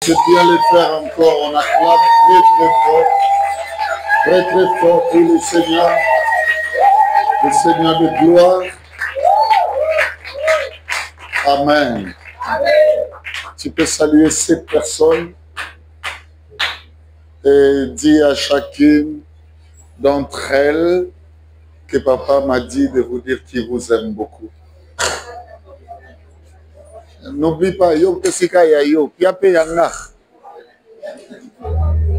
C'est bien le faire encore. On acclame très très fort. Très très fort pour le Seigneur de gloire. Amen. Tu peux saluer cette personne et dire à chacune d'entre elles que papa m'a dit de vous dire qu'il vous aime beaucoup. N'oublie pas, yo pesika ya yo, piape yanga.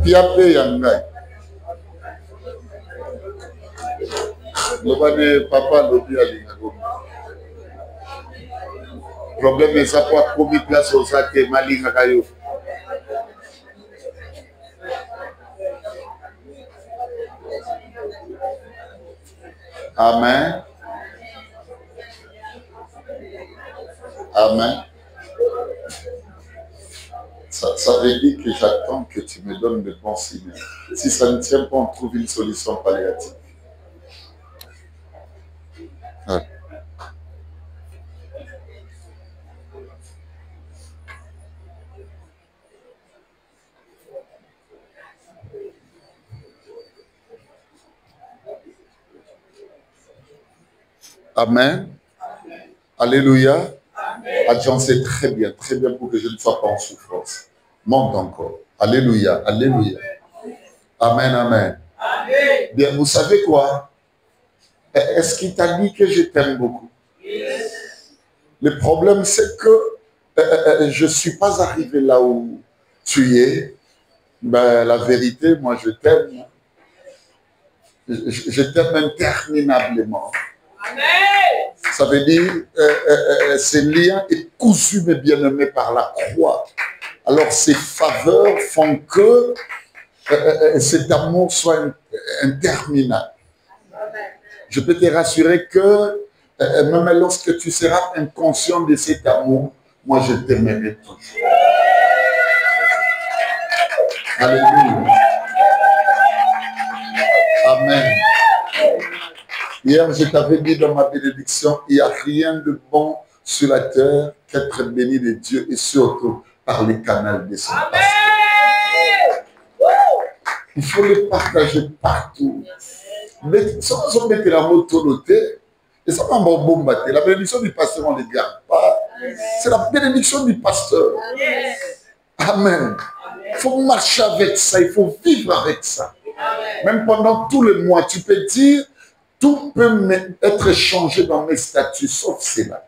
Piape yanga. Le papa lobi alingago. Problème est ça pour trouver place aux actes malinga kayo. Amen. Amen. Ça veut dire que j'attends que tu me donnes de bons signes. Si ça ne tient pas, on trouve une solution palliative. Ouais. Amen. Alléluia. Adjan, c'est très bien pour que je ne sois pas en souffrance. Monte encore. Alléluia, alléluia. Amen, amen. Amen. Bien, vous savez quoi? Est-ce qu'il t'a dit que je t'aime beaucoup? Yes. Le problème, c'est que je ne suis pas arrivé là où tu es. Ben, la vérité, moi, je t'aime. Je t'aime interminablement. Amen. Ça veut dire, ce lien est cousu, mes bien-aimés, par la croix. Alors, ces faveurs font que cet amour soit interminable. Je peux te rassurer que même lorsque tu seras inconscient de cet amour, moi, je t'aimerai toujours. Alléluia. Amen. Hier, je t'avais dit dans ma bénédiction, il n'y a rien de bon sur la terre qu'être béni de Dieu et surtout par les canaux de son pasteur. Il faut le partager partout. Mais sans on mettre la moto noté, et ça va bombarder. La bénédiction du pasteur, on ne les garde pas. C'est la bénédiction du pasteur. Amen. Il faut marcher avec ça, il faut vivre avec ça. Même pendant tout le mois, tu peux dire, tout peut être changé dans mes statuts, sauf cela.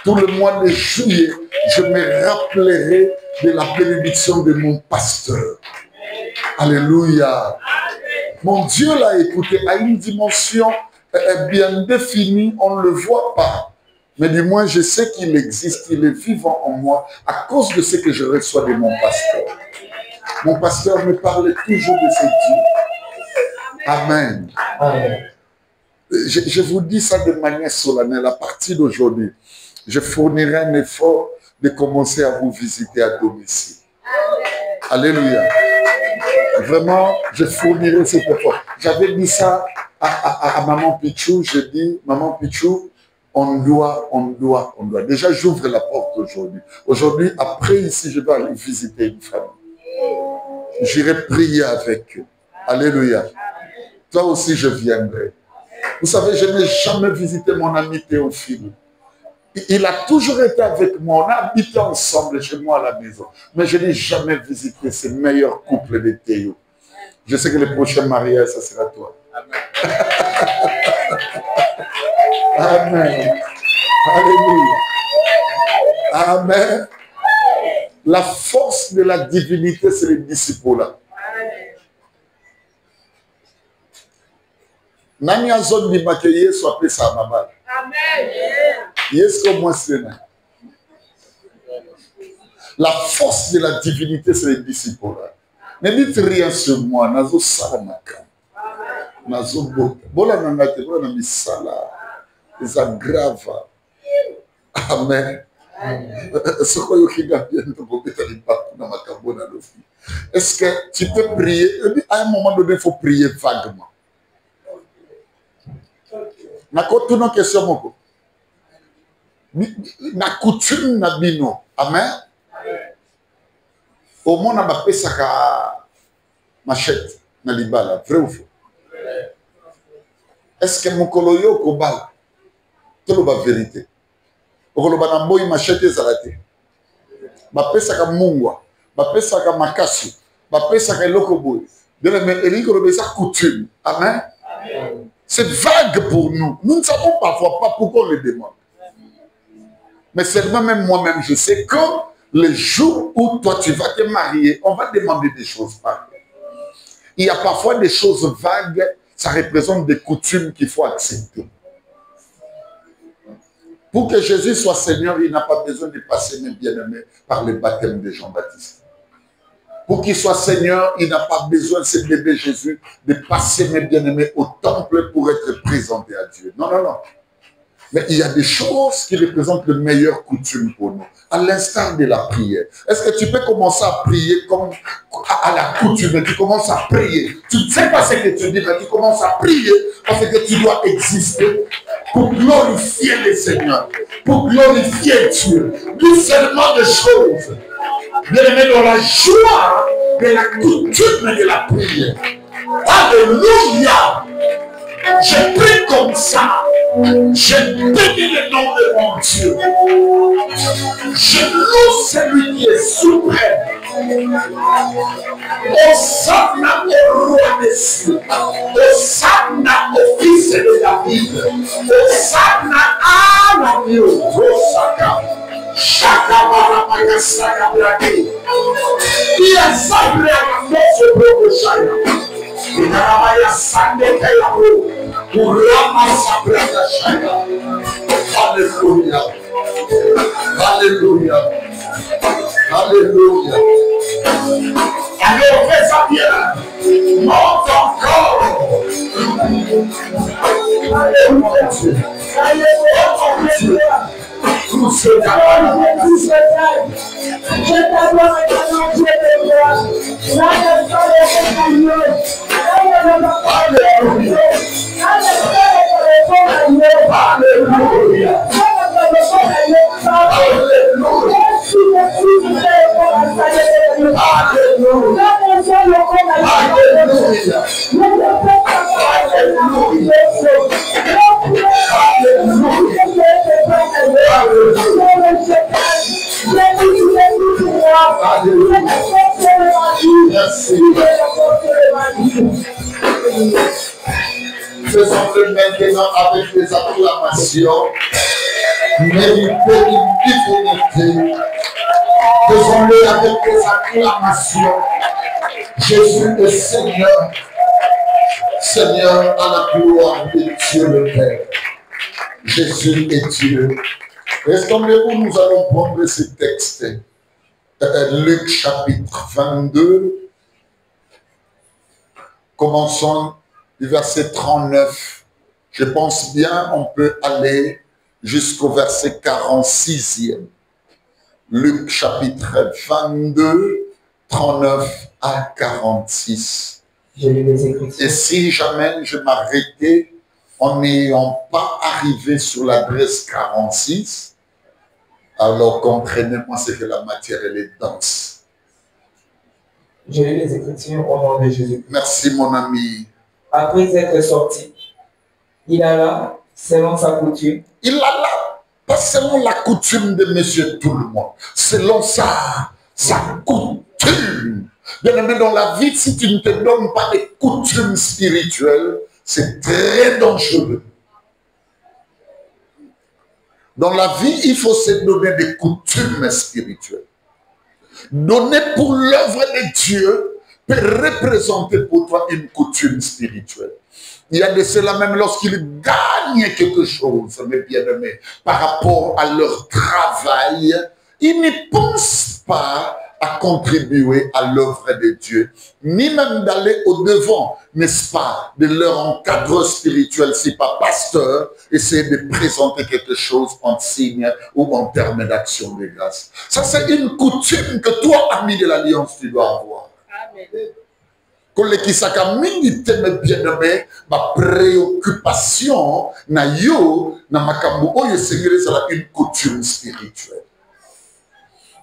Tout le mois de juillet, je me rappellerai de la bénédiction de mon pasteur. Alléluia. Mon Dieu l'a écouté à une dimension bien définie, on ne le voit pas. Mais du moins, je sais qu'il existe, il est vivant en moi à cause de ce que je reçois de mon pasteur. Mon pasteur me parlait toujours de ce Dieu. Amen. Amen. Je vous dis ça de manière solennelle. À partir d'aujourd'hui, je fournirai un effort de commencer à vous visiter à domicile. Alléluia. Vraiment, je fournirai cet effort. J'avais dit ça à Maman Pichou. Je dis, Maman Pichou, on doit. Déjà, j'ouvre la porte aujourd'hui. Aujourd'hui, après ici, je vais aller visiter une famille. J'irai prier avec eux. Alléluia. Toi aussi, je viendrai. Vous savez, je n'ai jamais visité mon ami Théophile. Il a toujours été avec moi. On a habité ensemble chez moi à la maison. Mais je n'ai jamais visité ce meilleur couple de Théo. Je sais que le prochain mariage, ça sera toi. Amen. Alléluia. Amen. La force de la divinité, c'est le disciple-là. Nani azon di make Yesu appelé ça Mama. Amen. Yes, comment c'est là? La force de la divinité, c'est les disciples. Ne dites rien sur moi. Nazo salamaka. Nazo bota. Bola nangate, bola misala. C'est grave. Amen. Est-ce que tu peux prier? À un moment donné, il faut prier vaguement. Nakotuna une question moko. Na coutume na bino. Amen. Au moins, on a fait ça machette, na libala, vrai ou faux? Est-ce que mon coloyo kobala? Tout la vérité. Okoloba na mboyi machette ezalate. Ba pesa ka mungwa, ba pesa ka makasu, ba pesa ka eloko boy. De la même élie que ça coutume. Amen. C'est vague pour nous. Nous ne savons parfois pas pourquoi on le demande. Mais seulement même moi-même, je sais que le jour où toi tu vas te marier, on va demander des choses pareilles. Il y a parfois des choses vagues, ça représente des coutumes qu'il faut accepter. Pour que Jésus soit Seigneur, il n'a pas besoin de passer, mes bien-aimés, par le baptême de Jean-Baptiste. Pour qu'il soit Seigneur, il n'a pas besoin, ce bébé Jésus, de passer, mes bien-aimés, au temple pour être présenté à Dieu. Non, non, non. Mais il y a des choses qui représentent le meilleur coutume pour nous, à l'instar de la prière. Est-ce que tu peux commencer à prier comme à la coutume? Tu commences à prier. Tu ne sais pas ce que tu dis, mais tu commences à prier parce que tu dois exister pour glorifier le Seigneur, pour glorifier Dieu. Tout seulement des choses. Bien-aimé, dans la joie de la coutume de la prière. Alléluia! Je prie comme ça. Je bénis le nom de mon Dieu. Je loue celui qui est souverain. Hosanna au roi des cieux. Hosanna au fils de David. Hosanna à l'agneau. Hosanna. Chaka baramaya saka brade. Ia sabre amoso prokoshaya. Inaramaya sande kayabo. Urama sabrada shaya. Alléluia. Alléluia. Alléluia. Alors fais ça bien. Monte encore. Alléluia. Alléluia. Tout ce travail, tout ce travail. Je t'adore et je t'adore. Alléluia. Faisons-le maintenant avec des acclamations, méritez une divinité. Faisons-le avec des acclamations. Jésus est Seigneur, Seigneur à la gloire de Dieu le Père. Jésus est Dieu. Restons-nous, nous allons prendre ce texte. Luc chapitre 22. Commençons du verset 39. Je pense bien on peut aller jusqu'au verset 46e. Luc chapitre 22, 39 à 46. Et si jamais je m'arrêtais en n'ayant pas arrivé sur l'adresse 46, alors comprenez-moi, c'est que la matière, elle est dense. J'ai lu les Écritures au nom de Jésus. Merci, mon ami. Après être sorti, il alla, selon sa coutume. Il alla, pas selon la coutume de monsieur tout le monde, selon sa coutume. Bien aimé, dans la vie, si tu ne te donnes pas des coutumes spirituelles, c'est très dangereux. Dans la vie, il faut se donner des coutumes spirituelles. Donner pour l'œuvre de Dieu peut représenter pour toi une coutume spirituelle. Il y a de cela même lorsqu'ils gagnent quelque chose, mes bien-aimés, par rapport à leur travail, ils ne pensent pas à contribuer à l'œuvre de Dieu, ni même d'aller au-devant, n'est-ce pas, de leur encadre spirituel, si pas pasteur, essayer de présenter quelque chose en signe ou en termes d'action de grâce. Ça, c'est une coutume que toi, ami de l'Alliance, tu dois avoir. Amen. Kolekisaka mingi teme bien-aimé, ma préoccupation na yo, na makambo oyo sengere sala une coutume spirituelle.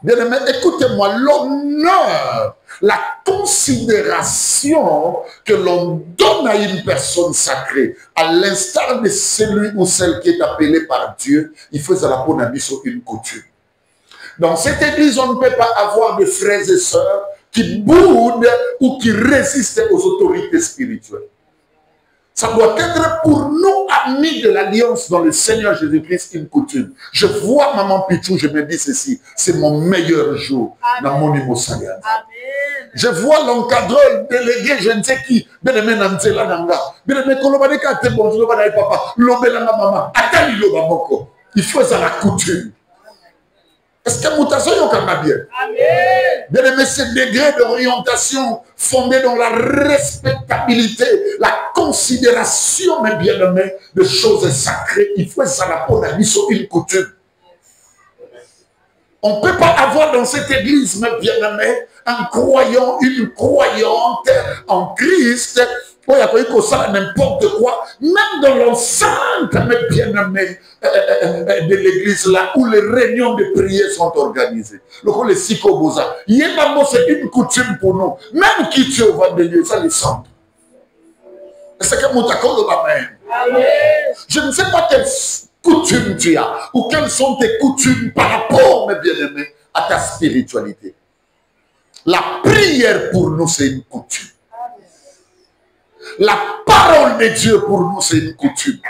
Bien-aimé, écoutez-moi, l'honneur, la considération que l'on donne à une personne sacrée, à l'instar de celui ou celle qui est appelé par Dieu, il faut ça la peau sur une coutume. Dans cette église, on ne peut pas avoir de frères et sœurs qui boudent ou qui résistent aux autorités spirituelles. Ça doit être pour nous, amis de l'Alliance dans le Seigneur Jésus-Christ, une coutume. Je vois Maman Pichou, je me dis ceci, c'est mon meilleur jour. Dans mon niveau Amen. Je vois l'encadreur délégué, je ne sais qui, bien-aimé Nanzela Nanga, bien-aimé Kolobadeka, t'es bon, papa, Lobelanga Maman, Atali Lobamoko. Il faut ça la coutume. Est-ce que Moutasso Yokanga bien? Bien aimé, ce degré d'orientation fondé dans la respectabilité, la considération, mais bien aimé, de choses sacrées, il faut ça la peau d'amis sur une coutume. On ne peut pas avoir dans cette église, mais bien aimé, un croyant, une croyante en Christ, n'importe quoi, même dans l'enceinte, mais bien aimé, de l'église là où les réunions de prière sont organisées. Le Sikobosa, c'est une coutume pour nous. Même qui tu vas de Dieu, ça les sent. C'est que Moutakolo Amen. Je ne sais pas quelle coutume tu as ou quelles sont tes coutumes par rapport, mes bien-aimés, à ta spiritualité. La prière pour nous, c'est une coutume. La parole de Dieu pour nous, c'est une coutume.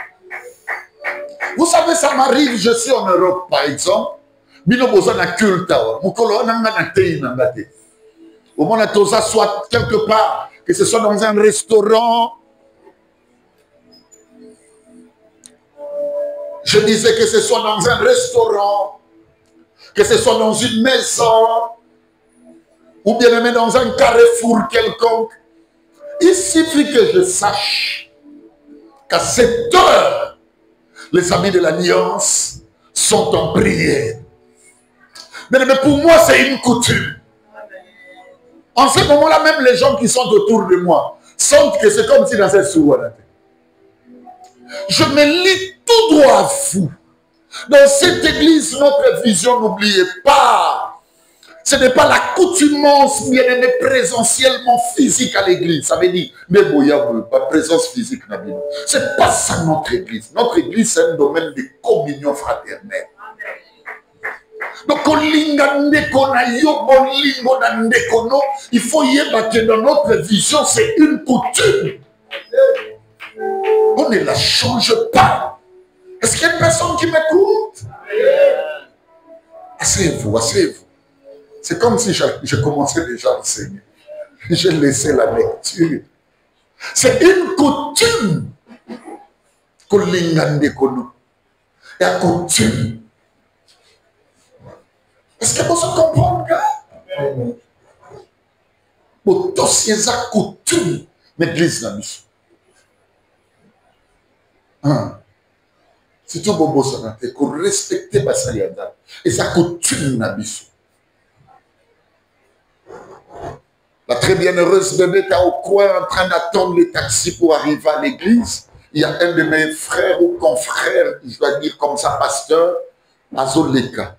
Vous savez, ça m'arrive, je suis en Europe, par exemple. Au moins, soit quelque part, que ce soit dans un restaurant. Je disais que ce soit dans un restaurant, que ce soit dans une maison, ou bien même dans un carrefour quelconque. Il suffit que je sache qu'à cette heure, les amis de l'Alliance sont en prière. Mais pour moi, c'est une coutume. En ce moment-là, même les gens qui sont autour de moi sentent que c'est comme si dans cette souveraineté. Je me lis tout droit à vous. Dans cette église, notre vision, n'oubliez pas, ce n'est pas l'accoutumance bien aimée présentiellement physique à l'église. Ça veut dire, mais pas présence physique. Ce n'est pas ça notre église. Notre église, c'est un domaine de communion fraternelle. Donc, il faut y avoir que dans notre vision, c'est une coutume. On ne la change pas. Est-ce qu'il y a une personne qui m'écoute? Asseyez-vous, asseyez-vous. C'est comme si je commençais déjà à enseigner. J'ai laissé la lecture. C'est une coutume. Et la coutume. Est-ce que vous comprenez? Pour tous ces coutumes, l'église n'a mis. C'est tout bon, ça pour respecter Bassaliada. Et sa coutume n'a mis. La très bienheureuse bébé est au coin en train d'attendre le taxi pour arriver à l'église. Il y a un de mes frères ou confrères, je dois dire comme ça, pasteur, Azoleka.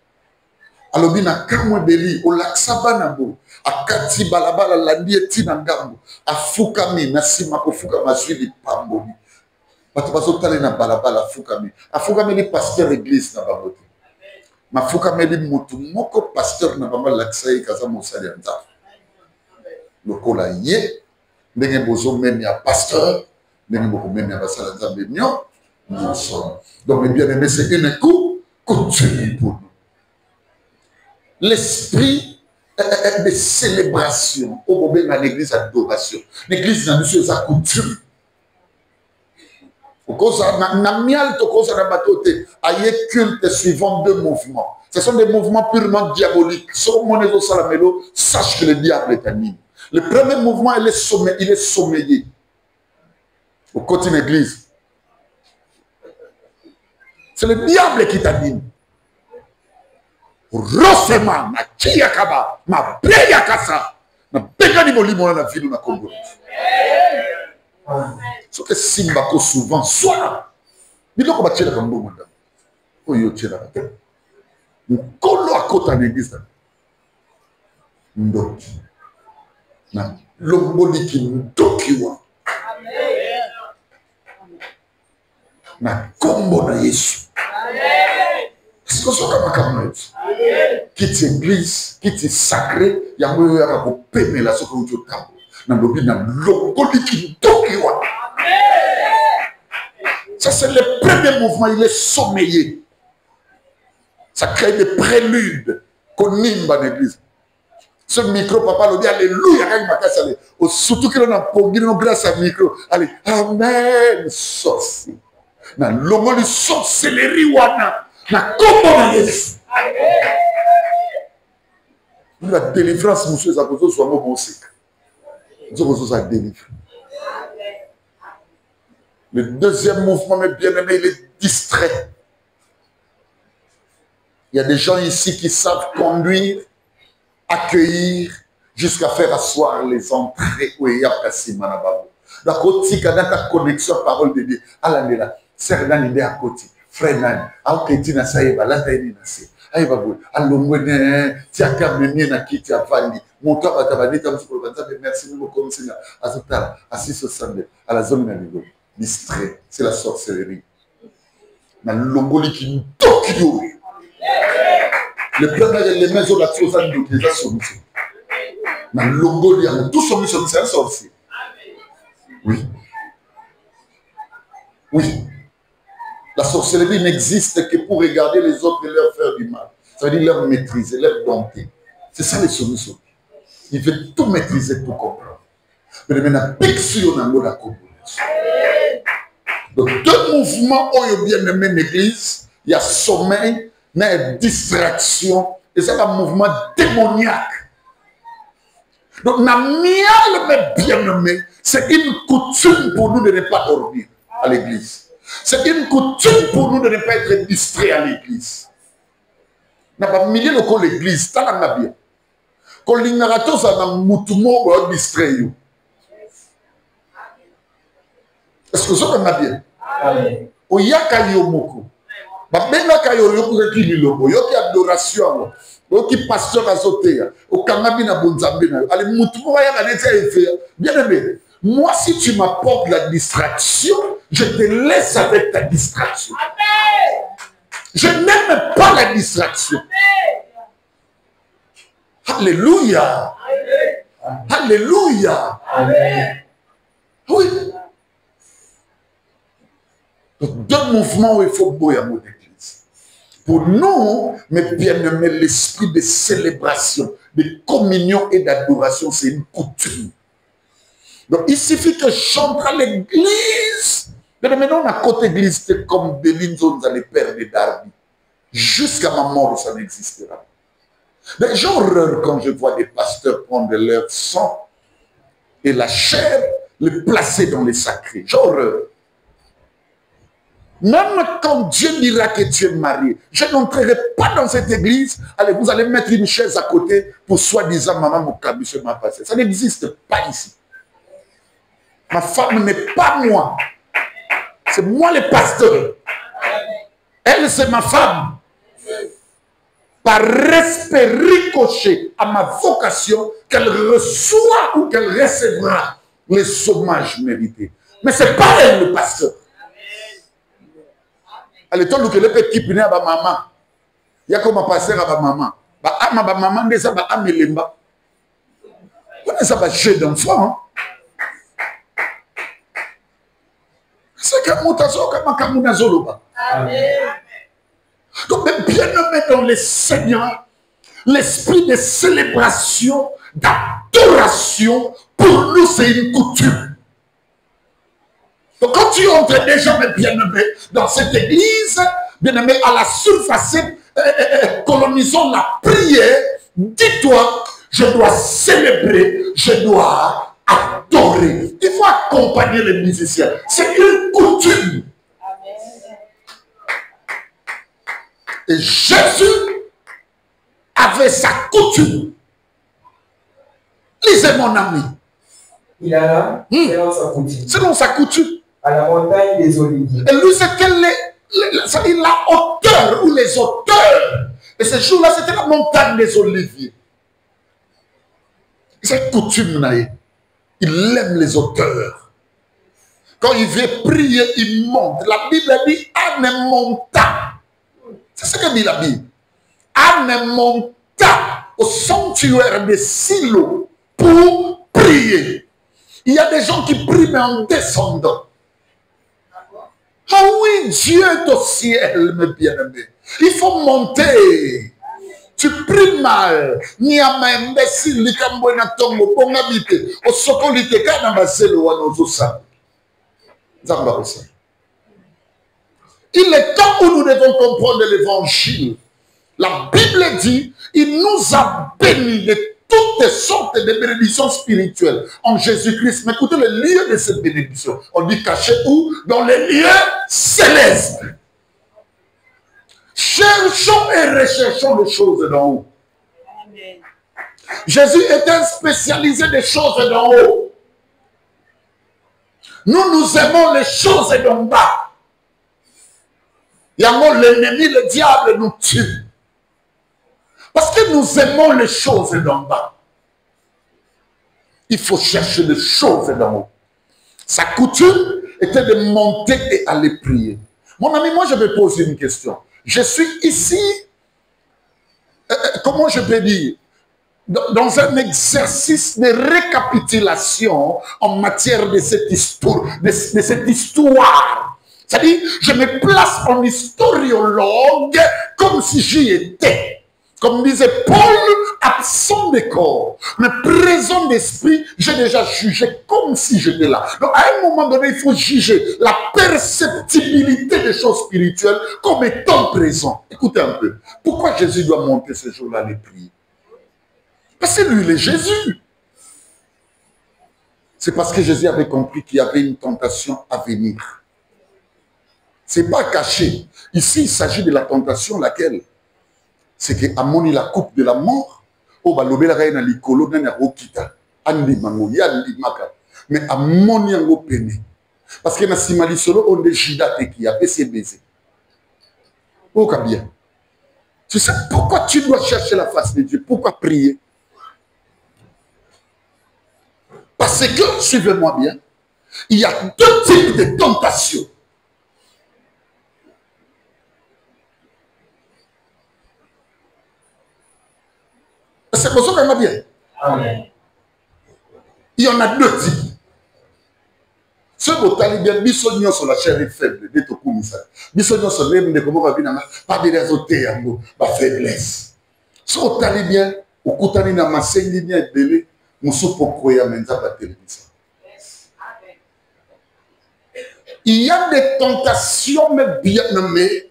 Alors, il y a un beli au lac Sabanabo, à Kati Balabala, Landi et Tinangambo, à Fukami, Nassima Fukama, suivi Pamboni. Parce que tu as Balabala, Fukami. À Fukami, le pasteur église n'a pas voté. Ma Fukami, le Moutou, mon pasteur n'a pas mal l'accès, Kaza Moussalianta. Le cola yé, n'engé bozo même ya pasteur, n'engé beaucoup même ya basalanza bénion, nous sommes. Donc, mes bien-aimés, c'est une coutume pour nous. L'esprit de célébration, au moment de l'église d'adoration. L'église n'a pas sa coutume. Au cause de aïe culte suivant deux mouvements. Ce sont des mouvements purement diaboliques. Sur mon égo salamelo, sache que le diable est anime. Le premier mouvement, il est sommeillé. Au côté de l'église. C'est le diable qui t'anime. Rosema, na Chiyakaba, ma Breyakasa, na Begani Molimo na ville na Congo. Ce que Simbako souvent, soit, il doit combattre le Congo. Oh, yo, tira. Nous collons à côté de l'église. ndoki. Na longoli ki ndoki wa. Na kombo na Yesu. Est-ce que ce soit comme quitte l'église, quitte sacré, il y a un peu de peine là sur le camp. Dans le but d'un longoli qui ndoki wa. Ça c'est le premier mouvement, il est sommeillé. Ça crée des préludes qu'on nimbe dans l'église. Ce micro, papa, le dit alléluia, surtout que l'on a pogné grâce à micro. Allez, amen, sorcier. Na longo de sorcellerie wana, na kombo na Yesu. La délivrance, monsieur, ça peut être soit bon sec. Dieu vous a délivré. Le deuxième mouvement, mes bien-aimés, il est distrait. Il y a des gens ici qui savent conduire, accueillir, jusqu'à faire asseoir les entrées où il y a passé Manababo. Donc, il y a une connexion parole de Dieu. Alandela, c'est dans l'idée à côté. Frère Nan, Aoketina Saïba, la Taïna Nasi. Aïbabou, Alongwene, Tiaka Meni Naki, Tiafandi, Monta Batabani, merci beaucoup, comme Seigneur. Azotala, assis au Sandé, à la zone de distrait, c'est la sorcellerie. Dans le longoli qui nous Tokyo. Le peuple les maisons là-dessus, ça nous déjà soumis. Dans le longoli, tout soumis, c'est un sorcier. Oui. Oui. La sorcellerie n'existe que pour regarder les autres et leur faire du mal. Ça veut dire leur maîtriser, leur dompter. C'est ça les solutions. Il veut tout maîtriser pour comprendre. Mais maintenant, on a la donc, deux mouvements où il y a bien aimé l'église, il y a sommeil, il y a distraction, et c'est un mouvement démoniaque. Donc, le bien aimé, c'est une coutume pour nous de ne pas dormir à l'église. C'est une coutume pour nous de ne pas être distrait à l'église. N'a pas mis l'église, ça l'a bien. Quand l'ignorato, ça n'a moutumo ou distrait. Est-ce que ça va bien? O yaka yomoko. Ba benga kayo yoko ki lilobo, yoki adoration, yoki pasteur azotea, o kangabi na bonzambe na. Allez moutumo wa yaka nete efe. Bien aimé. Moi si tu m'apportes la distraction, je te laisse avec ta distraction. Je n'aime pas la distraction. Alléluia. Alléluia. Oui. Donc, deux mouvements où il faut boire à mon église. Pour nous, mes bien-aimés, l'esprit de célébration, de communion et d'adoration, c'est une coutume. Donc, il suffit que je chante à l'église. Mais maintenant, à côté de l'église, c'est comme Béline, les pères de Darby. Jusqu'à ma mort, ça n'existera. Mais j'ai horreur quand je vois des pasteurs prendre leur sang et la chair, le placer dans les sacrés. J'ai horreur. Même quand Dieu dira que tu es marié, je n'entrerai pas dans cette église. Allez, vous allez mettre une chaise à côté pour soi-disant maman Mokabi se m'a passé. Ça n'existe pas ici. Ma femme n'est pas moi. C'est moi le pasteur. Elle, c'est ma femme. Par respect ricochet à ma vocation, qu'elle reçoit ou qu'elle recevra les hommages mérités. Mais ce n'est pas elle le pasteur. Allez, toi, que le petit qui à ma maman. Il y a comme un pasteur à ma maman. Ma maman, ça va à Melemba. Ça va chez d'enfants. C'est que mutazo comme Kamuna Zoloba. Donc, bien nommé dans les Seigneurs, l'esprit de célébration, d'adoration, pour nous, c'est une coutume. Donc, quand tu entres déjà, bien nommé, dans cette église, bien nommé, à la surface, colonisons la prière, dis-toi, je dois célébrer, je dois adorer. Il faut accompagner les musiciens. C'est une coutume. Et Jésus avait sa coutume. Lisez mon ami. Il alla selon sa coutume. Selon sa coutume. À la montagne des Oliviers. Et lui, c'était la hauteur ou les hauteurs. Et ce jour-là, c'était la montagne des Oliviers. C'est coutume, il aime les auteurs. Quand il veut prier, il monte. La Bible dit Anne monta. C'est ce que dit la Bible. Anne monta au sanctuaire de Silo pour prier. Il y a des gens qui prient mais en descendant. Ah oui, Dieu est au ciel, mes bien-aimés. Il faut monter. Tu pries mal. Ni à ma imbécile, ni à mon atombe, bon habité. Au socolité, quand on va se le voir nos ossans. Il est temps où nous devons comprendre l'évangile. La Bible dit, il nous a bénis de toutes sortes de bénédictions spirituelles en Jésus-Christ. Mais écoutez le lieu de cette bénédiction. On dit caché où? Dans les lieux célestes. Cherchons et recherchons les choses d'en haut. Jésus était spécialisé des choses d'en haut. Nous aimons les choses d'en bas. L'ennemi, le diable nous tue. Parce que nous aimons les choses d'en bas. Il faut chercher les choses d'en haut. Sa coutume était de monter et aller prier. Mon ami, moi je vais poser une question. Je suis ici, comment je peux dire, dans un exercice de récapitulation en matière de cette histoire. C'est-à-dire, je me place en historiologue comme si j'y étais. Comme disait Paul, absent de corps, mais présent d'esprit, j'ai déjà jugé comme si j'étais là. Donc, à un moment donné, il faut juger la perceptibilité des choses spirituelles comme étant présent. Écoutez un peu. Pourquoi Jésus doit monter ce jour-là les prier? Parce que lui, il est Jésus. C'est parce que Jésus avait compris qu'il y avait une tentation à venir. Ce n'est pas caché. Ici, il s'agit de la tentation laquelle? C'est que amoni la coupe de la mort. Oh, bah, l'obéla na likolo na rokita. Andi mango, yandi maka. Mais amoni yango pene. Parce que na simali solo, on est jida teki, a PCBZ. Oh, bien. Tu sais pourquoi tu dois chercher la face de Dieu? Pourquoi prier? Parce que, suivez-moi bien, il y a deux types de tentations. C'est pour ça qu'on va bien. Amen. Il y en a deux types. Ceux qui ont bien, bisogno sur la chair est faible, de tout comme ça. Bisogno sur l'aime de comment va venir, pas de réseauter, pas faiblesse. Ceux qui ont bien, au coutani na masengi ni ebele, musu pokoya menza ba télévision. Il y a des tentations, mais bien nommées,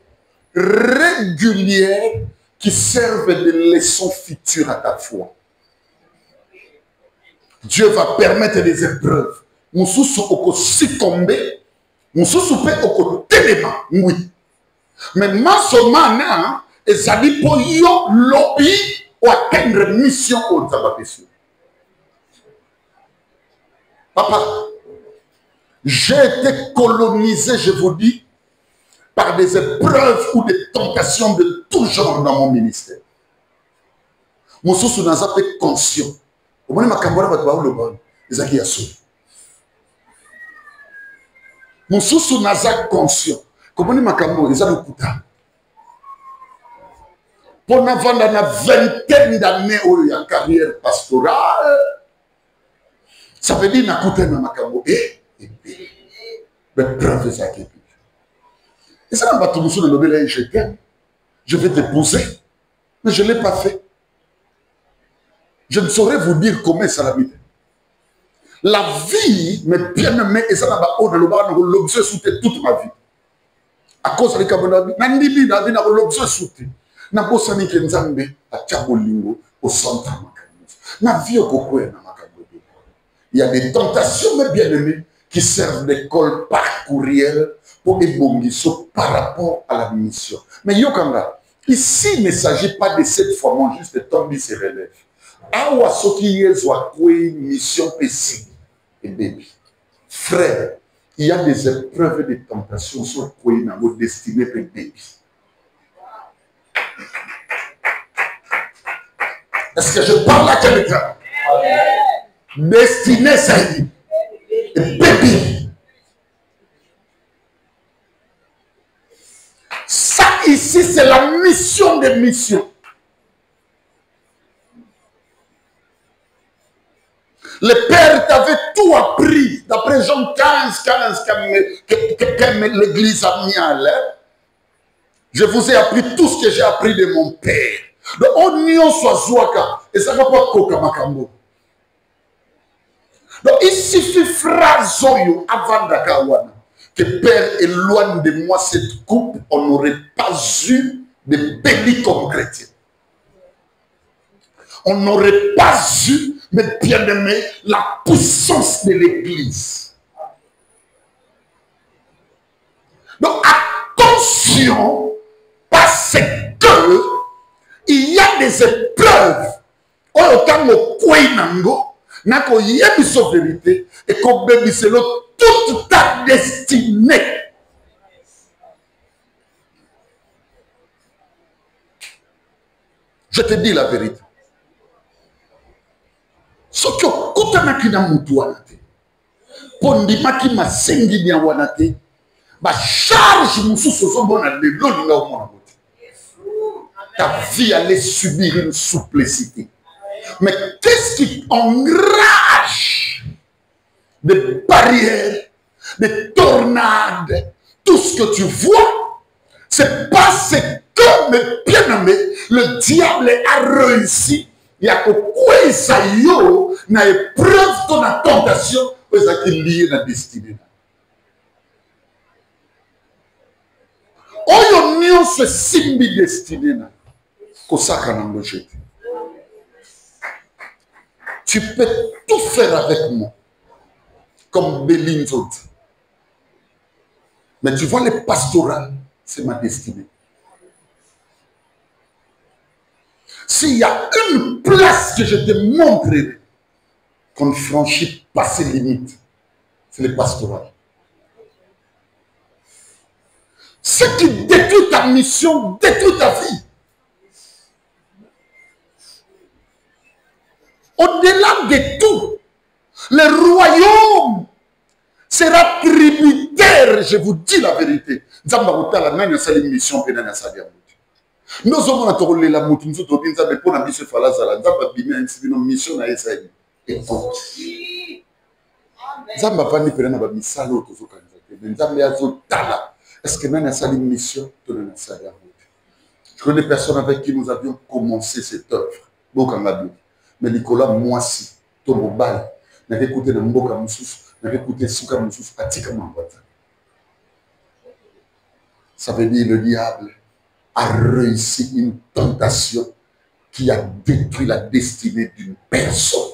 régulières, qui servent de leçon future à ta foi. Dieu va permettre des épreuves. Moussous oko succomber, moussous peut oko téléma, oui. Mais massomana, et ça dit pour yo lobby ou atteindre mission au Zabapesio. Papa, j'ai été colonisé, je vous dis, par des épreuves ou des tentations de tout genre dans mon ministère. Moussous n'a pas été conscient. Au moins, ma caméra va te voir le bon. Les acquis à sauver. Moussous n'a pas conscient. Comment ma caméra, ils ont le couteau. Pour n'avoir dans la vingtaine d'années où il y a une carrière pastorale, ça veut dire que je ma caméra. Mais preuve de ça qui est. Et ça n'a pas tout le monde de le je t'aime. Je vais t'épouser. Mais je ne l'ai pas fait. Je ne saurais vous dire comment ça l'a mis. La vie, mes bien-aimés, et ça n'a pas l'objet soutenu toute ma vie. À cause de Kabonabi, Nandibi n'a pas l'objet soutenu. N'a pas sani Kenzambe à Tchabolingo au centre de ma vie au Kokoé. Il y a des tentations, mes bien-aimés, qui servent d'école parcourielle pour ébonguisser par rapport à la mission. Mais Yokanga, ici, il ne s'agit pas de cette forme juste de tomber ses relèves. Awa soki yezwa kwe mission possible et baby. Frère, il y a des épreuves et des tentations sur quoi il y a vos destinées pour baby. Est-ce que je parle à quelqu'un? Destiné, ça y est. Baby. Ça ici, c'est la mission des missions. Le Père t'avait tout appris. D'après Jean 15, comme l'église a mis en l'air. Je vous ai appris tout ce que j'ai appris de mon Père. Donc, on y soit zouaka. Et ça ne va pas koka makambo. Donc, il suffit phrase avant d'Akawana. Que Père éloigne de moi cette coupe, on n'aurait pas eu de béni comme chrétien. On n'aurait pas eu, mes bien-aimés, la puissance de l'église. Donc, attention, parce que il y a des épreuves. Quand on nako yebiso vérité et qu'on bébiselo toute ta destinée. Je te dis la vérité. Ce que kutanaki na mutu wanate. Pondimaki masengi nya wanate. Ba charge mususu zobona lelo linga omona bote. Ta vie allait subir une souplicité. Mais qu'est-ce qui enrage des barrières, des tornades, tout ce que tu vois, c'est parce que, mes bien-aimés, le diable a réussi. Il y a que quoi ça y est, na épreuve de la tentation, ça qui est lié à la destinée. Oh, yon se simbi destinée, ko saka na logique. Tu peux tout faire avec moi, comme Belinzot. Mais tu vois, le pastoral, c'est ma destinée. S'il y a une place que je te montrerai, qu'on ne franchit pas ses limites, c'est le pastoral. Ce qui détruit ta mission, détruit ta vie. Au-delà de tout, le royaume sera tributaire, je vous dis la vérité. Nous avons une mission. Nous avons la mission. Est-ce que nous avons une mission? Je connais des personnes avec qui nous avions commencé cette œuvre. Mais Nicolas, moi si, ton bal, n'avait écouté de Mboka Moussous, n'avait écouté Souka Moussous, pratiquement. Ça veut dire le diable a réussi une tentation qui a détruit la destinée d'une personne.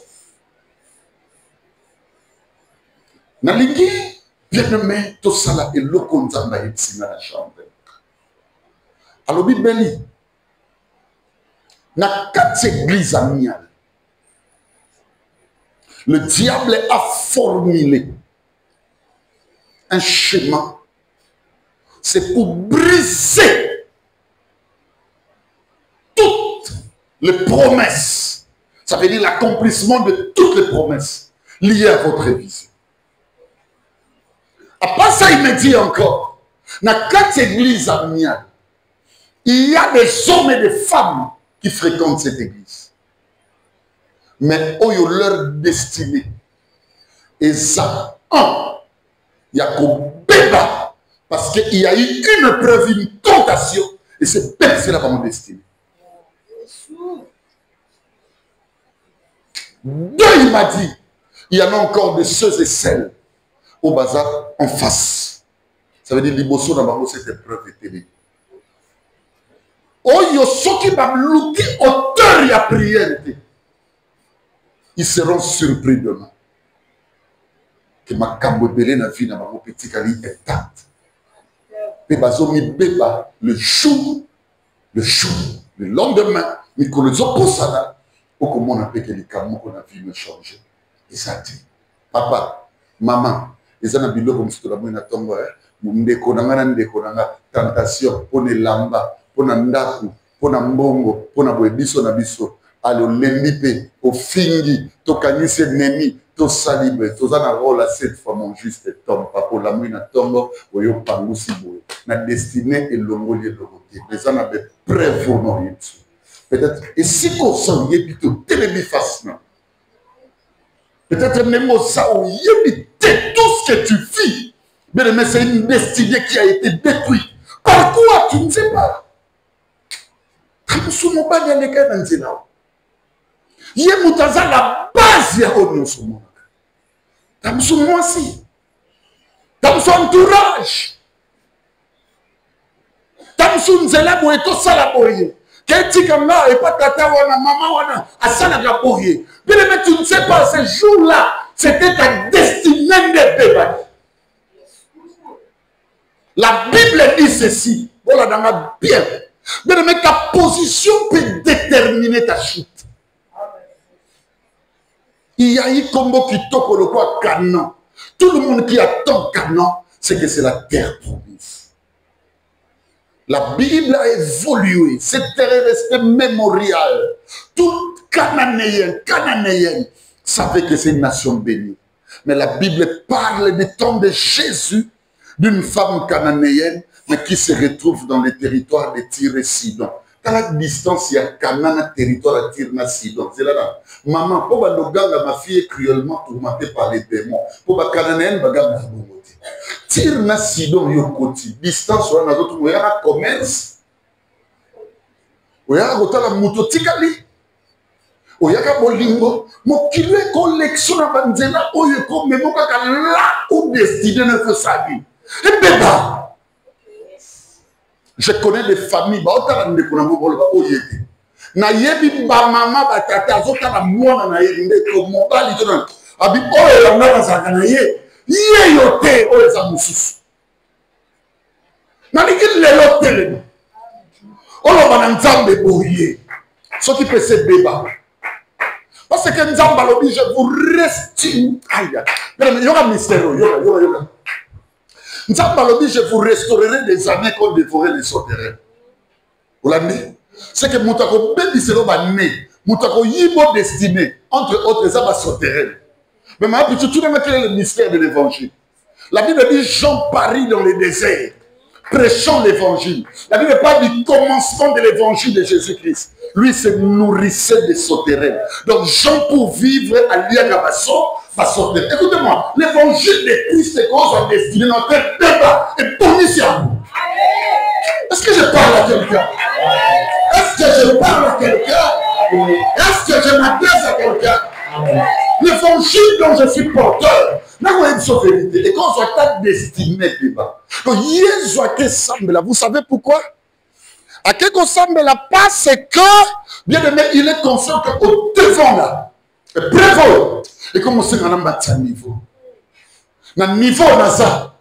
Nalingi, bien-aimé, tout ça là, et le konzamba et dans la chambre. Alors, Bibeli, na 4 églises amiales. Le diable a formulé un schéma. C'est pour briser toutes les promesses. Ça veut dire l'accomplissement de toutes les promesses liées à votre vision. À part ça, il me dit encore, dans 4 églises amiales, il y a des hommes et des femmes qui fréquentent cette église. Mais oh, leur destinée. Et ça, il y a qu'au béba. Parce qu'il y a eu une épreuve, une tentation. Et c'est percé là par mon destinée. Deux, il m'a dit, il y en a encore de ceux et celles au bazar en face. Ça veut dire l'Ibosso dans cette épreuve est terrible. Oh, il y a ceux qui m'ont loué auteur et à prière. Ils seront surpris demain. Que ma cambodélé n'a vu dans ma petite cali est tante. Et bazomi beba le jour, le lendemain, mais qu'on les oppose à là, ou comme on appelle que les camos qu'on a vu me changer. Et ça dit, papa, maman, les gens ont dit comme si tu l'as mis à tomber, tentation, pour les lamba, pour les ndaku, pour les mbongo, pour les biso na biso. alo lembi au fingi to kanise nemi to salibe to zana rôle cette fois mon juste tombe pas pour la mouina tombe oyo pangusi boye na destinée et longoli lokote mais ça n'a pas preuve non peut-être et si qu'on s'en y plutôt télébi face non peut-être même ça où y tout ce que tu vis mais c'est une destinée qui a été détruite par quoi tu ne sais pas sous mon pas y a les cas dans zéla y a moutaza la base ya ono somo tam sous moi si tam son entourage tam sous nzela bo eto sala boye keti kanga et pas tata wana maman wana asala ga boye mais tu ne sais pas ce jour là c'était ta destinée de bébé. La Bible dit ceci voilà dans ma bien mais ta position peut déterminer ta chute. Il y a eu combo qui toque le quoi canon. Tout le monde qui attend canon, c'est que c'est la terre promise. La Bible a évolué. Cette terre est restée mémoriale. Tout Cananéen savait que c'est une nation bénie. Mais la Bible parle du temps de Jésus, d'une femme cananéenne, mais qui se retrouve dans les territoires de Tyr et Sidon. À la distance, il y a Canaan, territoire à Tyr et Sidon. C'est là. Maman, pour ma fille est cruellement tourmentée par les démons. Pour la Cananéenne, Tyr et Sidon, yokoti. Distance, on a d'autres, il y a un commerce. Il y a un moto tikali. Il y a un bolingo. Mon kilo est collection à Banzela. Il y a un même là où destiné ne fait sa vie. Et béba. Je connais des familles, na yebi ba mama ba tata zota na mwana na yende ko mobali tona abi oyo la ngana zaka na ye yote oyo za mususu na likile lelo tele oyo bana nzambe boye ce qui peut se débat parce que nzamba lobi je vous reste aïe mais yoga mystère yoga nzamba lobi je vous restaurerai des années qu'on dévorait les sauterelles. Vous l'avez dit? C'est que moutako bébi selo ba né, moutako yibo destiné, entre autres ça va sauterelles. Mais maintenant tu tout quel est le mystère de l'évangile. La Bible dit Jean parie dans les déserts, prêchant l'évangile. La Bible parle du commencement de l'évangile de Jésus-Christ. Lui se nourrissait des sauterelles. Donc Jean pour vivre à l'Iagabasso va sauter. Écoutez-moi, l'évangile de Christ est qu'on destiné notre débat et pour ici à vous. Est-ce que je parle à quelqu'un? Est-ce que je parle à quelqu'un? Est-ce que je m'adresse à quelqu'un? L'évangile dont je suis porteur, et quand on soit destiné, donc vous savez pourquoi? À quel qu'on semble la passe, c'est que, bien aimé, il est conscient qu'au devant là, prévaut, et comme on sait qu'on a un niveau. Dans le niveau, on a ça.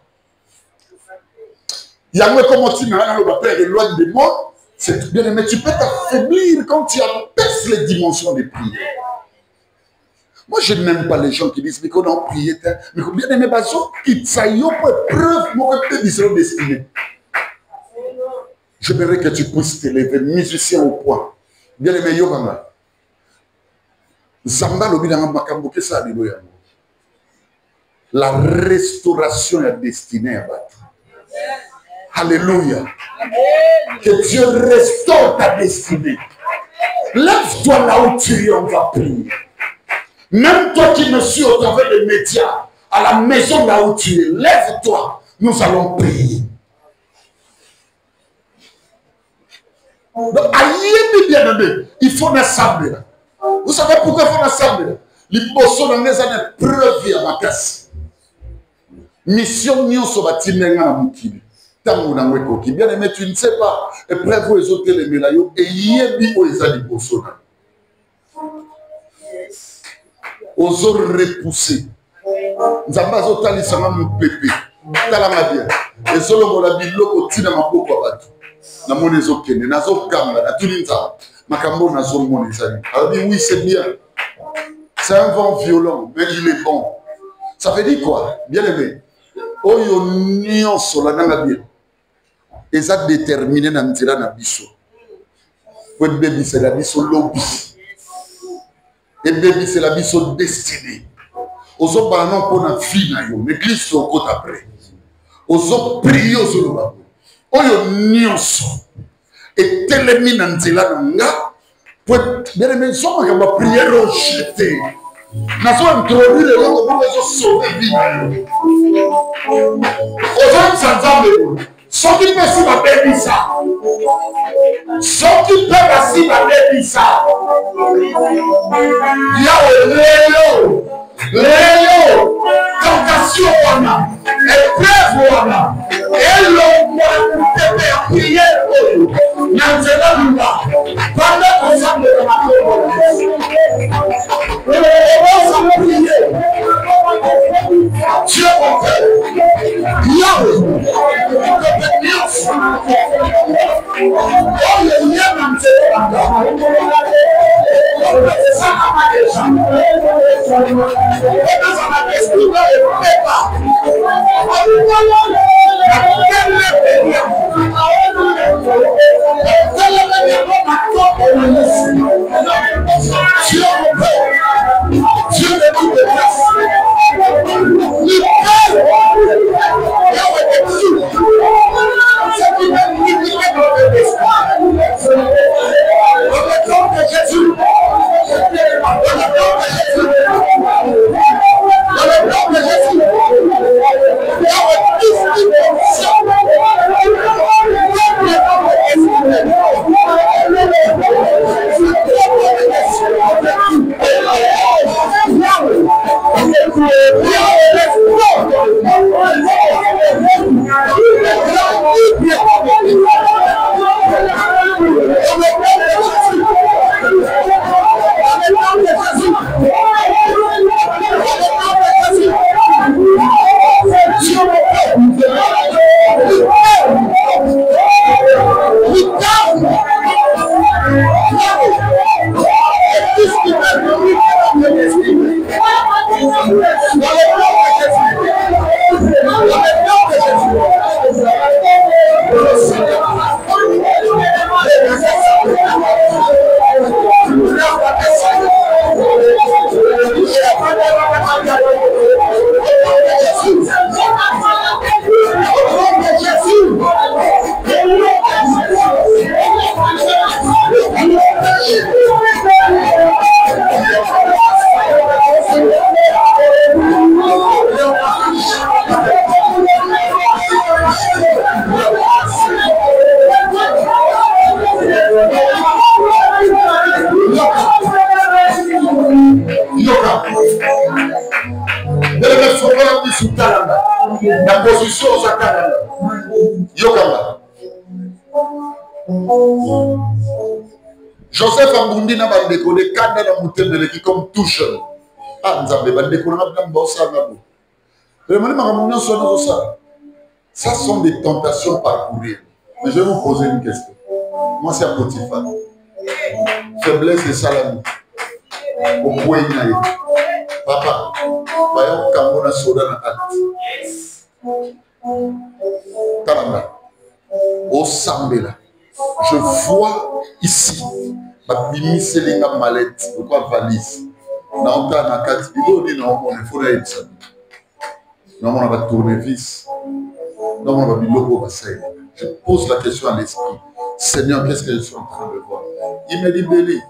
Il y a un comment tu n'as pas de loin des morts, c'est bien aimé, tu peux t'affaiblir quand tu abaisses les dimensions des prières. Moi, je n'aime pas les gens qui disent, mais qu'on a prié, mais bien aimé, il s'aille pour preuve, moi, que tu es destiné. J'aimerais que tu puisses t'élever, musicien au point. Bien aimé, Yoganga. Zamba lobi dans makambo que ça dit. La restauration est destinée à battre. Alléluia. Que Dieu restaure ta destinée. Lève-toi là où tu es, on va prier. Même toi qui me suis au travers des médias, à la maison là où tu es, lève-toi. Nous allons prier. Donc, bien aimé, il faut l'assembler. Vous savez pourquoi il faut l'assembler? Les bossons dans les années preuves à ma casse. Mission Nyon Sobatinenga na Mukili. Tango na Mwekoki. Bien aimé, tu ne sais pas. Et preuve les autres les mélaillots. Et yebi o les ali bossons. Aux autres repoussés. Nzamba zotali sama mpepe. Talama bien. Et solo la biloko tina mapoko abatu. Na monezo kene, nazo kanga, na tuninza, makambo nazo monezali. Alors dit oui, c'est bien. C'est un vent violent, mais il est bon. Ça veut dire quoi? Bien aimé. Oyo nyonso la nanga bien. Et ça déterminé na nzela na biso. Pour bébé c'est la biso lobby. Et bébé, c'est la mission destinée. Aux autres, pour la vie, l'église, au côté après. Aux autres, prier aux autres. Oyo nyonso et telemi na nzela nanga pour bien aimé so ma prière rejeté na so introduire le logo pour so sauver vie aux sanzambe so qui peut si ma baby ça so qui peut si ma baby ça ya lelo tentation wana épreuve wana ello te prier nanzela lula pendant ensemble de la Dieu mon Père, Yahweh, Dieu de toutes les grâces, le Père, Yahweh de tout, c'est qui m'a multiplié notre espoir. Dans le nom de Jésus, dans le nom de Jésus, dans le nom de Jésus, Yahweh tous les conscients, la position aux attaques. Yokamba. Joseph Ambundi n'a pas décollé quand dans la bouteille de l'équipe comme touche. Ah, nous avons pas décollé dans bossa nabo. Ça sont des tentations parcourir. Mais je vais vous poser une question. Moi, c'est un Potiphar. Faiblesse de Salami. Au point de papa, voyons comment on a sauvé dans l'acte. Talanda, au Sambela, je vois ici, ma bimi selinga mallette, pourquoi valise. Dans ta nakati, il faut aller ça. Non, on va tournevis. Non, on va bilogo bassin. Je pose la question à l'esprit. Seigneur, qu'est-ce que je suis en train de voir? Il me dit, Béli,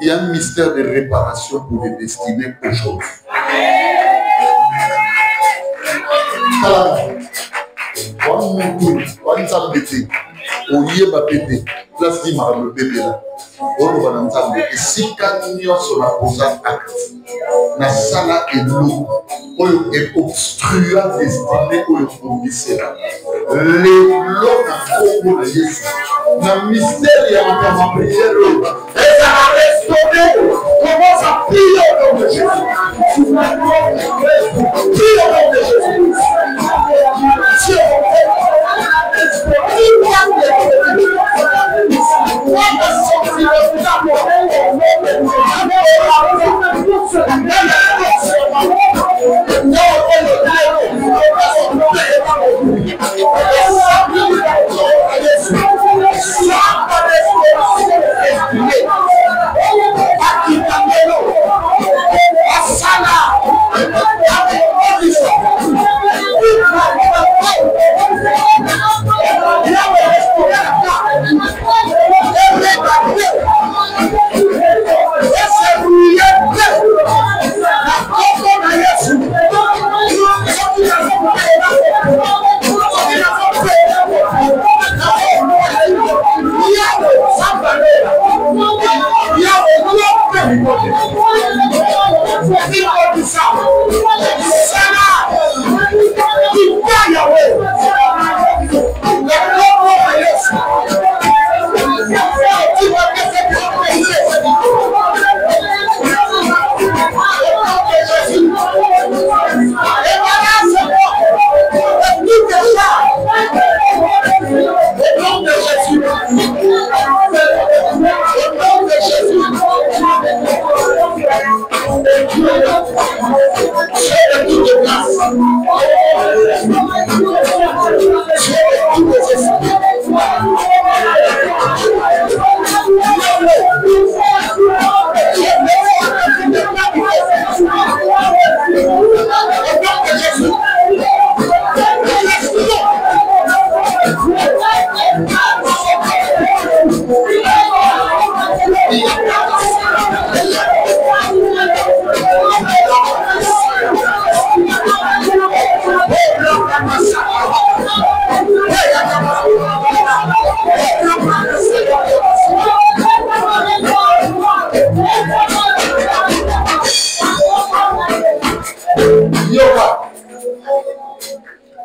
il y a un mystère de réparation pour les destinées aujourd'hui. Et si quand sur la posade acte, na sala et l'eau, et obstrua destinée au fournisseur. Les lots na Congo de Jésus. Na mystère y a encore ma prière. Et ça a restauré. Commence à prier au nom de Jésus. Priez au nom de Jésus. Dieu,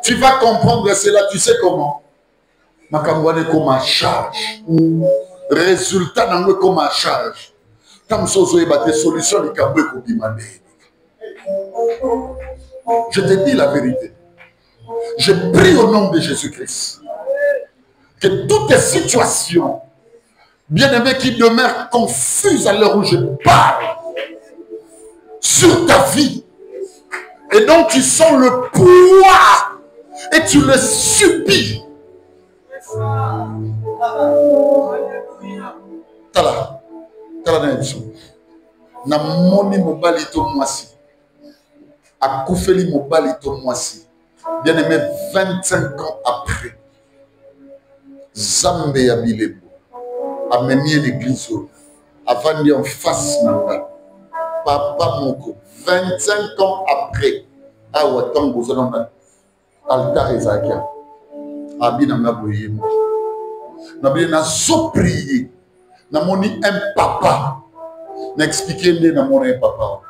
Tu vas comprendre cela, tu sais comment? Makambwane comme à charge. Résultat n'angwe comme à charge. Tam sozo ebate solution ni kambwe kubimane. Je te dis la vérité. Je prie au nom de Jésus-Christ que toutes les situations, bien-aimées, qui demeurent confuses à l'heure où je parle sur ta vie, et donc tu sens le poids et tu le subis. Tala, na moni mobali to mwasi, akufeli mobali to mwasi, bien aimé 25 ans après, Zambe ya Bilebo, ameni l'église, avandi en face nanga, papa moko, 25 ans après, awa tango zalonga, altar ezakia, abina ngaboyemo, nabine na so prier, na moni un papa, na expliquer nde na moni un papa,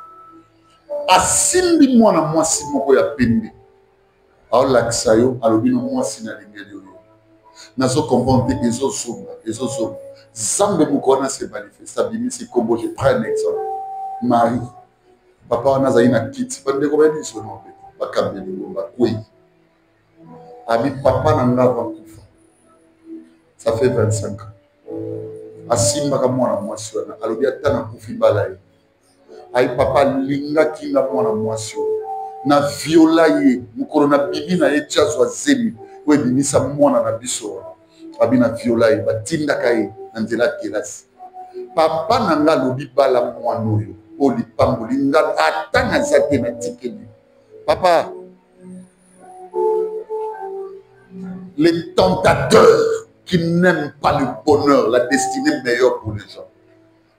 asimbi mwana mwasi moko ya pembe, aolakisa yo, alobi na mwasi na lingeli yo, nazo comprendre ezo somba, Zambe moko wana se manifesta, bimisi kombo, je prends un exemple, Marie, papa wana zayi na kiti, bande ko badi so no be, bakambe ngomba kwei. Abi papa na nga vakufa. Ça fait 25 ans. Asimba ka mwana mwasi wana, alobi ata na kufi bala ye. Ai papa linga kinga mwana mwasi wana. Na viola ye, mukoro na bibi na ye chazwa zemi, we bimisa mwana na biso wana. Abi na viola ye, batinda ka ye, na nzela kelasi. Papa na nga lobi bala mwana oyo. Olipango linga ata na zate na tikeli. Papa, les tentateurs qui n'aiment pas le bonheur, la destinée meilleure pour les gens.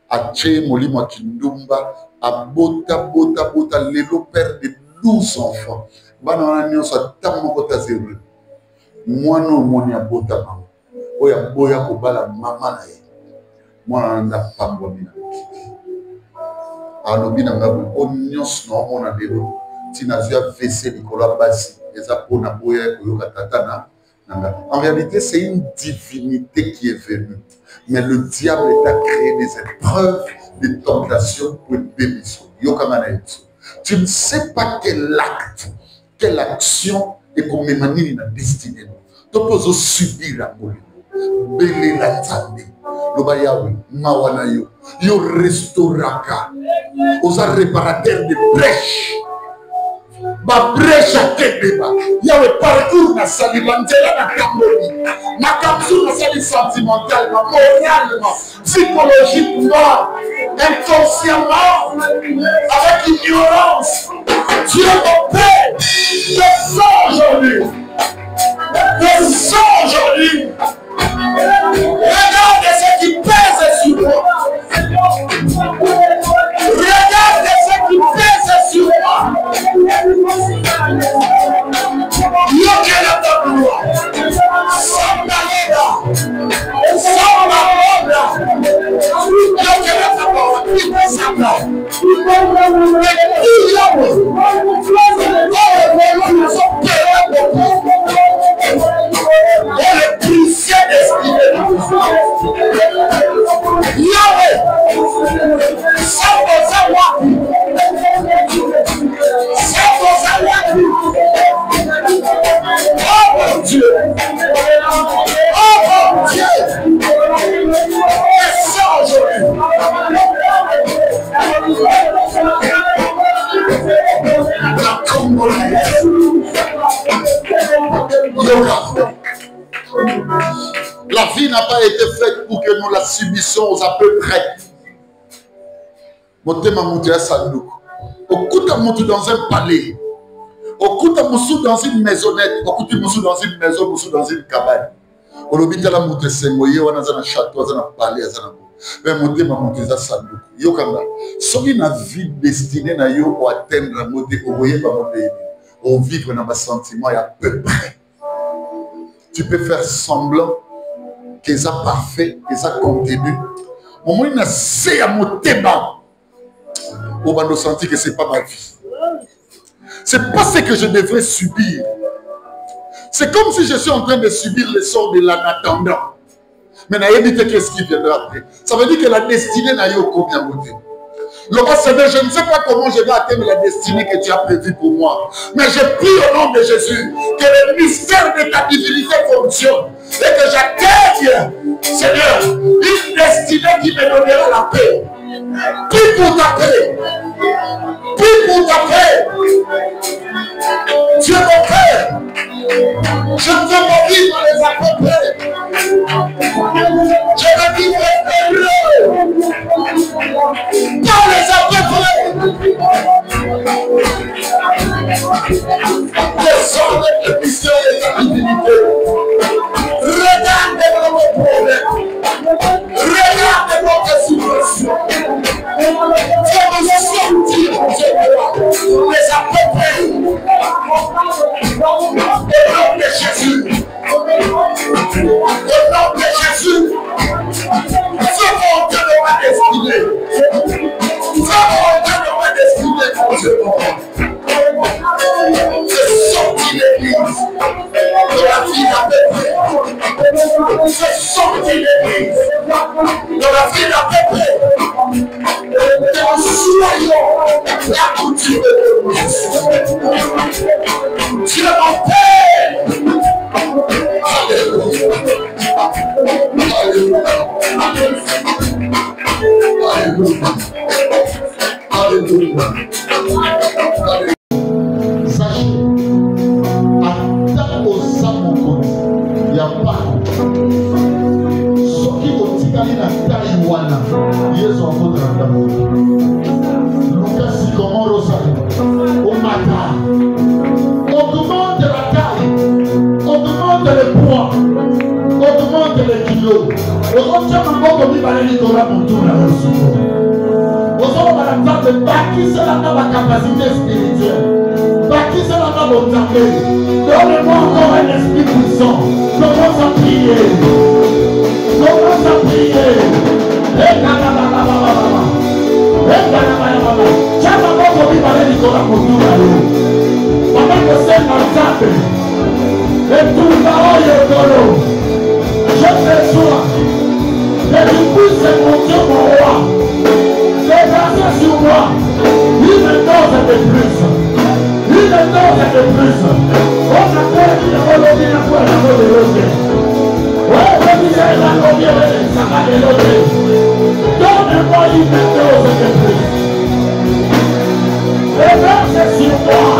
Ache molimo kindumba, abota lelo père de 12 enfants. Bana nyo sa tamoko ta zéro. Mwana moni abota mama. Oya boya ko bala mama na ye. Mwana nda pambo mina. Alobi na ngabo onyos no mona lelo. Tinazia vese likola basi. Eza pona boya ko yoka tatana. En réalité, c'est une divinité qui est venue. Mais le diable t'a créé des épreuves, des tentations pour une bénédiction. Tu ne sais pas quel acte, quelle action est comme Emmanuel dans la destinée. Tu peux subir la boule. Belé la tande. Lobayawe, Mawanayo, yo restauraka. Osa réparateur de brèches. Ma brèche à Kedeba, il y a le parcours na salimantela na Cambodie, na Kamsu na sali sentimentalement, moralement, psychologiquement, inconsciemment, avec ignorance. Dieu mon Père, je sens aujourd'hui. Je sens aujourd'hui. Regarde ce qui pèse sur moi. Regarde ce qui pèse sur moi. Yo que la tabloua. Sans malade. Sans malade. Yo que la tabloua. Sans malade. La vie n'a pas été faite pour que nous la subissions à peu près. Motema Moutia Sandouk. Au coup de Moutou dans un palais. Au coup de Moussou dans une maisonnette. Au coup de Moussou dans une maison, Moussou dans une cabane. Au lobby de la Mouté Sengoye, on a un château, on a un palais, on a un mais Motema Moutia Sandouk. Yokanga. Soki na vie destinée na yo pour atteindre la moté, au voyer par mon pays. Au vivre dans ma sentiment, il y a à peu près. Tu peux faire semblant que ça parfait, que ça continue. Au moins, il y a assez à mon débat. On va nous sentir que ce n'est pas ma vie. Ce n'est pas ce que je devrais subir. C'est comme si je suis en train de subir le sort de l'en attendant. Mais n'ayez qu'est-ce qui viendra après. Ça veut dire que la destinée n'a eu combien de temps. Le roi Seigneur, je ne sais pas comment je vais atteindre la destinée que tu as prévue pour moi. Mais je prie au nom de Jésus que le mystère de ta divinité fonctionne. Et que j'atteigne, Seigneur, une destinée qui me donnera la paix. Prie pour ta paix. Prie pour ta paix. Dieu mon Père. Je ne veux pas vivre dans les apôtres. Je veux vivre heureux dans les apôtres. Descends le mystère de ta divinité. Regarde nos problèmes. Regarde notre situation. Viens nous sortir, Dieu, les apôtres. Au nom de Jésus. Au nom de Jésus. Fais monter de ma destinée. Fais monter de ma destinée, mon Dieu. Fais sortir l'église de la vie d'à fais sortir l'église de la vie d'à que nous soyons l'accoutumée de Christ. Dieu mon Père. Alléluia. Alléluia. Alléluia. Alléluia. Sachez, attends aux âmes, il n'y a pas. Ce qui vous dit qu'il y a Taïwana, Yesu en votre amour. Lucas Sikomon Rosario, au matin, augmente la taille, augmente le poids, augmente les kilos. Aujourd'hui, on va comme parler de Torah pour tout la ressource. Aujourd'hui, on va entendre bâtir la capacité spirituelle, bâtir la volonté. Donne-moi encore un esprit puissant. Commence à prier. Commence à prier. Je fais soin que tu puisses monter mon roi. Dégager sur moi une dose de plus. Une dose de plus. On appelle une mélodie à quoi la mélodie. Ouais, on dit la combien de ça va mélodie. Donne-moi une dose de plus. Dégager sur moi.